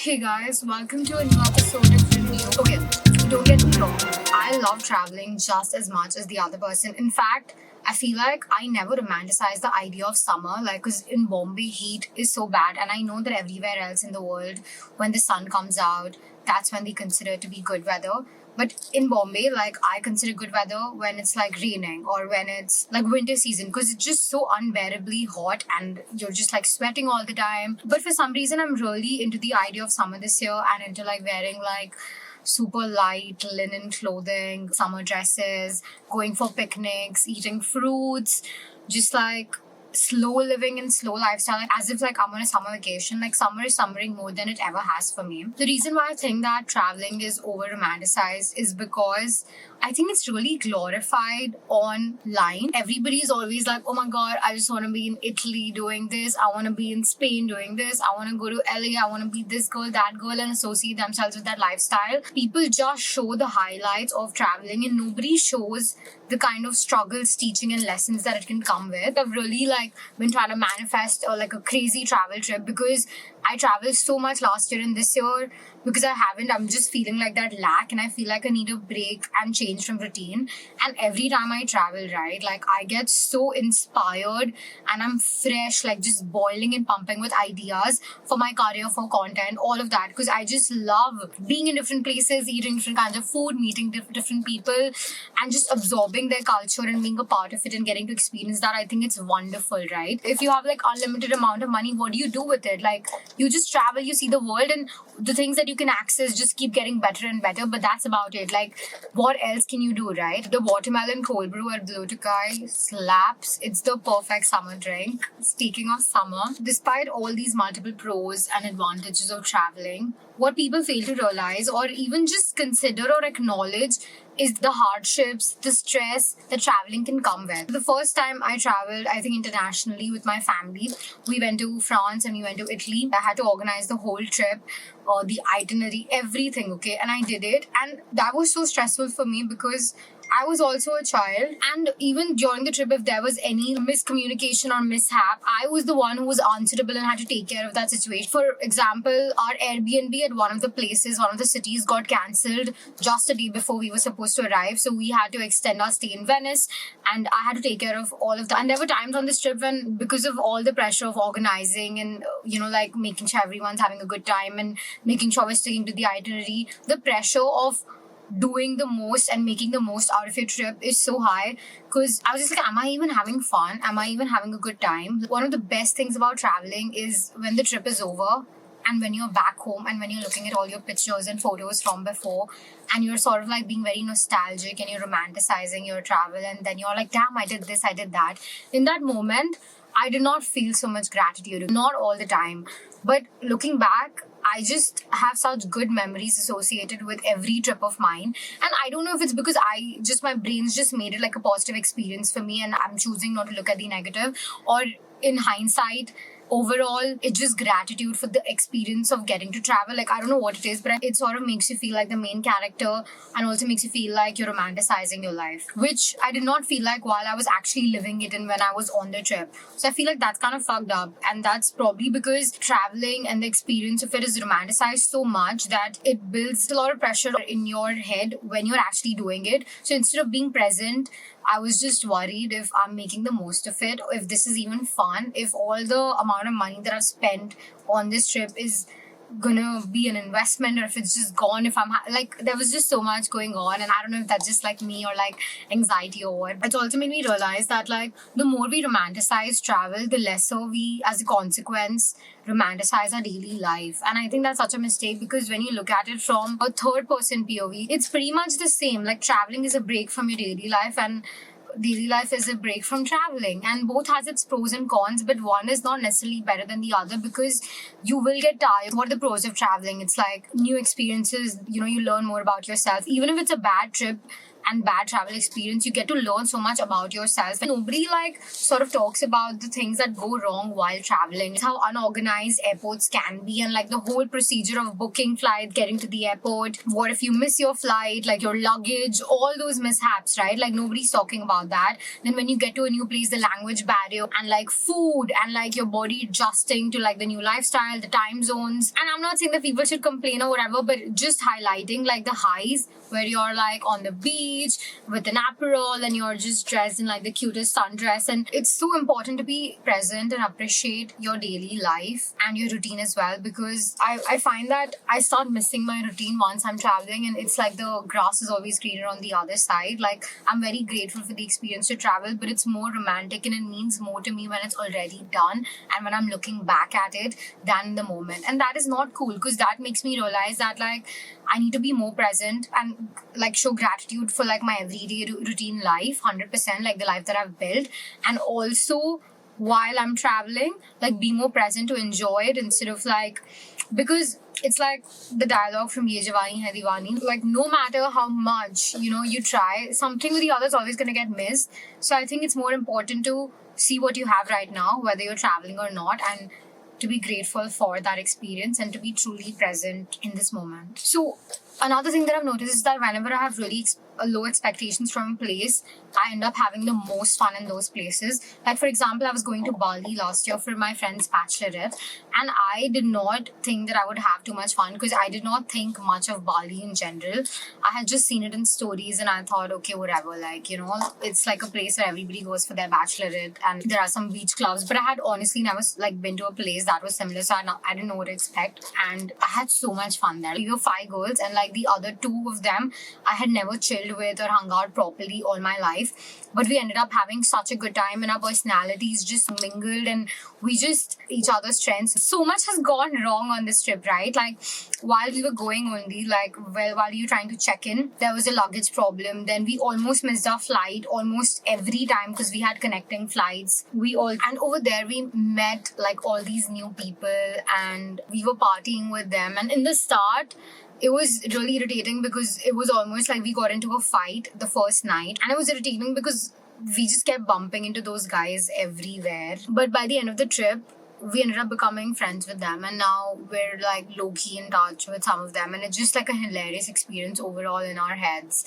Hey guys, welcome to a new episode of Review. Okay, don't get me wrong. I love traveling just as much as the other person. In fact, I feel like I never romanticize the idea of summer, like, because in Bombay, heat is so bad, and I know that everywhere else in the world, when the sun comes out, that's when they consider it to be good weather. But in Bombay, like, I consider good weather when it's like raining or when it's like winter season because it's just so unbearably hot and you're just like sweating all the time. But for some reason, I'm really into the idea of summer this year and into like wearing like super light linen clothing, summer dresses, going for picnics, eating fruits, just like slow living and slow lifestyle, like, as if like I'm on a summer vacation. Like summer is summering more than it ever has for me. The reason why I think that traveling is over romanticized is because I think it's really glorified online. Everybody's always like, oh my god, I just want to be in Italy doing this, I want to be in Spain doing this, I want to go to LA, I want to be this girl, that girl, and associate themselves with that lifestyle. People just show the highlights of traveling and nobody shows the kind of struggles, teaching, and lessons that it can come with. I've really like been trying to manifest like a crazy travel trip because I traveled so much last year and this year because I haven't. I'm just feeling like that lack, and I feel like I need a break and change from routine. And every time I travel, right, like I get so inspired and I'm fresh, like just boiling and pumping with ideas for my career, for content, all of that. Because I just love being in different places, eating different kinds of food, meeting different people, and just absorbing their culture and being a part of it and getting to experience that. I think it's wonderful, right? If you have like unlimited amount of money, what do you do with it? Like you just travel, you see the world, and the things that you can access just keep getting better and better. But that's about it. Like, what else can you do, right? The watermelon cold brew at Blue Tokai slaps. It's the perfect summer drink. Speaking of summer, despite all these multiple pros and advantages of traveling, what people fail to realize or even just consider or acknowledge is the hardships, the stress that traveling can come with. The first time I traveled, I think internationally with my family, we went to France and we went to Italy. I had to organize the whole trip, the itinerary, everything, okay? And I did it. And that was so stressful for me because I was also a child, and even during the trip, if there was any miscommunication or mishap, I was the one who was answerable and had to take care of that situation. For example, our Airbnb at one of the places, one of the cities, got cancelled just a day before we were supposed to arrive. So we had to extend our stay in Venice, and I had to take care of all of that. And there were times on this trip when, because of all the pressure of organizing and, like making sure everyone's having a good time and making sure we're sticking to the itinerary, the pressure of doing the most and making the most out of your trip is so high because I was just like, am I even having fun? Am I even having a good time? One of the best things about traveling is when the trip is over and when you're back home and when you're looking at all your pictures and photos from before and you're sort of like being very nostalgic and you're romanticizing your travel, and then you're like, damn, I did this, I did that. In that moment, I did not feel so much gratitude, not all the time. But looking back, I just have such good memories associated with every trip of mine. And I don't know if it's because my brain's just made it like a positive experience for me and I'm choosing not to look at the negative, or in hindsight, overall, it's just gratitude for the experience of getting to travel. Like, I don't know what it is, but it sort of makes you feel like the main character and also makes you feel like you're romanticizing your life, which I did not feel like while I was actually living it and when I was on the trip. So I feel like that's kind of fucked up. And that's probably because traveling and the experience of it is romanticized so much that it builds a lot of pressure in your head when you're actually doing it. So instead of being present, I was just worried if I'm making the most of it, if this is even fun, if all the amount of money that I've spent on this trip is gonna be an investment, or if it's just gone, if I'm like, there was just so much going on, and I don't know if that's just like me or like anxiety or what. It's also made me realize that like the more we romanticize travel, the lesser we, as a consequence, romanticize our daily life. And I think that's such a mistake because when you look at it from a third person POV, it's pretty much the same. Like traveling is a break from your daily life, and daily life is a break from traveling, and both has its pros and cons, but one is not necessarily better than the other because you will get tired. What are the pros of traveling? It's like new experiences, you learn more about yourself. Even if it's a bad trip, and bad travel experience, you get to learn so much about yourself. And nobody like sort of talks about the things that go wrong while traveling, how unorganized airports can be, and like the whole procedure of booking flight, getting to the airport, what if you miss your flight, like your luggage, all those mishaps, right? Like nobody's talking about that. Then when you get to a new place, the language barrier and like food and like your body adjusting to like the new lifestyle, the time zones. And I'm not saying that people should complain or whatever, but just highlighting like the highs where you're like on the beach with an Aperol and you're just dressed in like the cutest sundress. And it's so important to be present and appreciate your daily life and your routine as well, because I find that I start missing my routine once I'm traveling, and it's like the grass is always greener on the other side. Like I'm very grateful for the experience to travel, but it's more romantic and it means more to me when it's already done and when I'm looking back at it than in the moment. And that is not cool, because that makes me realize that like I need to be more present and like show gratitude for like my everyday routine life, 100%, like the life that I've built. And also while I'm traveling, like be more present to enjoy it instead of like, because it's like the dialogue from Ye Jawani Hai Diwani, like no matter how much, you know, you try, something with the other is always going to get missed. So I think it's more important to see what you have right now, whether you're traveling or not, and to be grateful for that experience and to be truly present in this moment. So another thing that I've noticed is that whenever I have really low expectations from a place, I end up having the most fun in those places. Like for example, I was going to Bali last year for my friend's bachelorette, and I did not think that I would have too much fun because I did not think much of Bali in general. I had just seen it in stories and I thought, okay, whatever, like, you know, it's like a place where everybody goes for their bachelorette and there are some beach clubs. But I had honestly never like been to a place that was similar, so I didn't know what to expect, and I had so much fun there. We were 5 girls, and like the other 2 of them I had never chilled with or hung out properly all my life, but we ended up having such a good time and our personalities just mingled and we just each other's strengths. So much has gone wrong on this trip, right? Like while we were going only, like while you were trying to check in, there was a luggage problem. Then we almost missed our flight almost every time because we had connecting flights. And over there we met like all these new people and we were partying with them, and in the start it was really irritating because it was almost like we got into a fight the first night, and it was irritating because we just kept bumping into those guys everywhere. But by the end of the trip, we ended up becoming friends with them, and now we're like low-key in touch with some of them, and it's just like a hilarious experience overall in our heads.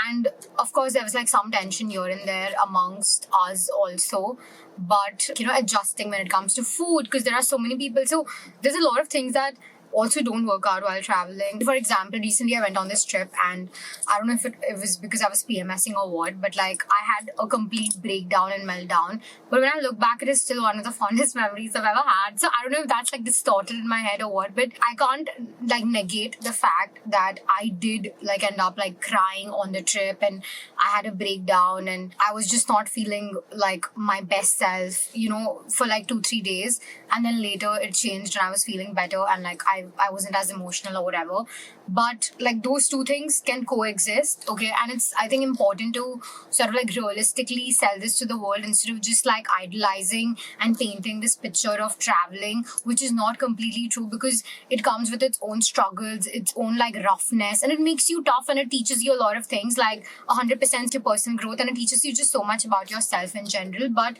And of course there was like some tension here and there amongst us also, but you know, adjusting when it comes to food, because there are so many people, so there's a lot of things that also don't work out while traveling. For example, recently I went on this trip and I don't know if it was because I was PMSing or what, but like I had a complete breakdown and meltdown. But when I look back, it is still one of the fondest memories I've ever had. So I don't know if that's like distorted in my head or what, but I can't like negate the fact that I did like end up like crying on the trip and I had a breakdown and I was just not feeling like my best self, you know, for like 2-3 days. And then later it changed and I was feeling better and like I wasn't as emotional or whatever. But like those 2 things can coexist, okay? And it's, I think, important to sort of like realistically sell this to the world instead of just like idolizing and painting this picture of traveling, which is not completely true, because it comes with its own struggles, its own like roughness, and it makes you tough and it teaches you a lot of things, like 100% to personal growth, and it teaches you just so much about yourself in general. But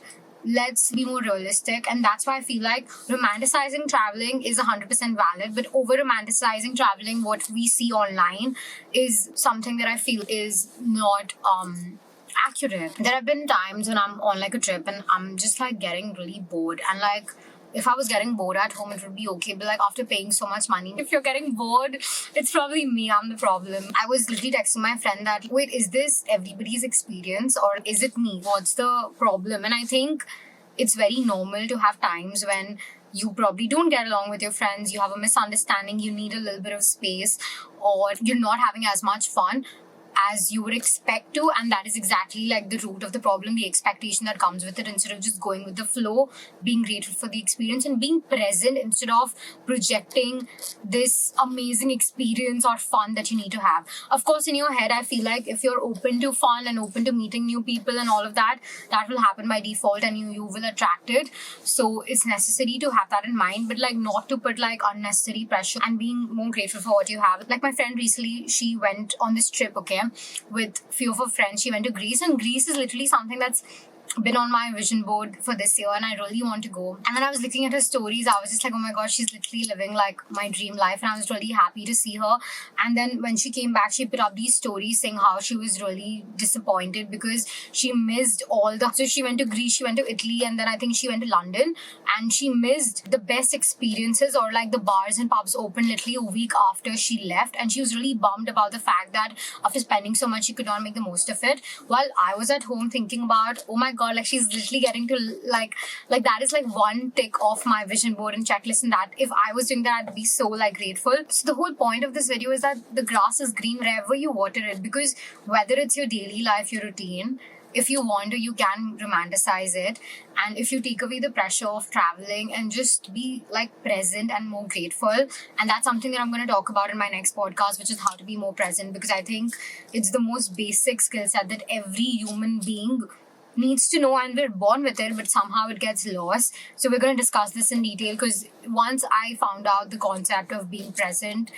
let's be more realistic, and that's why I feel like romanticizing traveling is 100% valid, but over romanticizing traveling, what we see online, is something that I feel is not accurate. There have been times when I'm on like a trip and I'm just like getting really bored, and like if I was getting bored at home, it would be okay. But like after paying so much money, if you're getting bored, it's probably me, I'm the problem. I was literally texting my friend that, wait, is this everybody's experience or is it me? What's the problem? And I think it's very normal to have times when you probably don't get along with your friends, you have a misunderstanding, you need a little bit of space, or you're not having as much fun as you would expect to, and that is exactly like the root of the problem, the expectation that comes with it, instead of just going with the flow, being grateful for the experience and being present instead of projecting this amazing experience or fun that you need to have. Of course, in your head, I feel like if you're open to fun and open to meeting new people and all of that, that will happen by default and you will attract it. So it's necessary to have that in mind, but like not to put like unnecessary pressure, and being more grateful for what you have. Like my friend recently, she went on this trip, okay, with few of her friends. She went to Greece, and Greece is literally something that's been on my vision board for this year, and I really want to go. And then I was looking at her stories. I was just like, oh my god, she's literally living like my dream life, and I was really happy to see her. And then when she came back, she put up these stories saying how she was really disappointed because she missed all the. So she went to Greece, she went to Italy, and then I think she went to London, and she missed the best experiences, or like the bars and pubs opened literally a week after she left, and she was really bummed about the fact that after spending so much, she could not make the most of it. While I was at home thinking about, oh my god, like she's literally getting to like that is like one tick off my vision board and checklist, and that if I was doing that, I'd be so like grateful. So the whole point of this video is that the grass is green wherever you water it, because whether it's your daily life, your routine, if you wander, you can romanticize it. And if you take away the pressure of traveling and just be like present and more grateful, and that's something that I'm going to talk about in my next podcast, which is how to be more present, because I think it's the most basic skill set that every human being needs to know, and we're born with it, but somehow it gets lost. So we're going to discuss this in detail, because once I found out the concept of being present,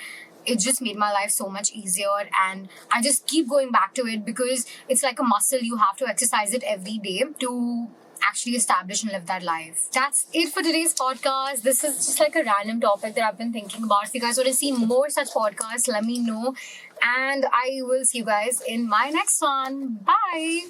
it just made my life so much easier, and I just keep going back to it because it's like a muscle. You have to exercise it every day to actually establish and live that life. That's it for today's podcast. This is just like a random topic that I've been thinking about. If you guys want to see more such podcasts, let me know, and I will see you guys in my next one. Bye.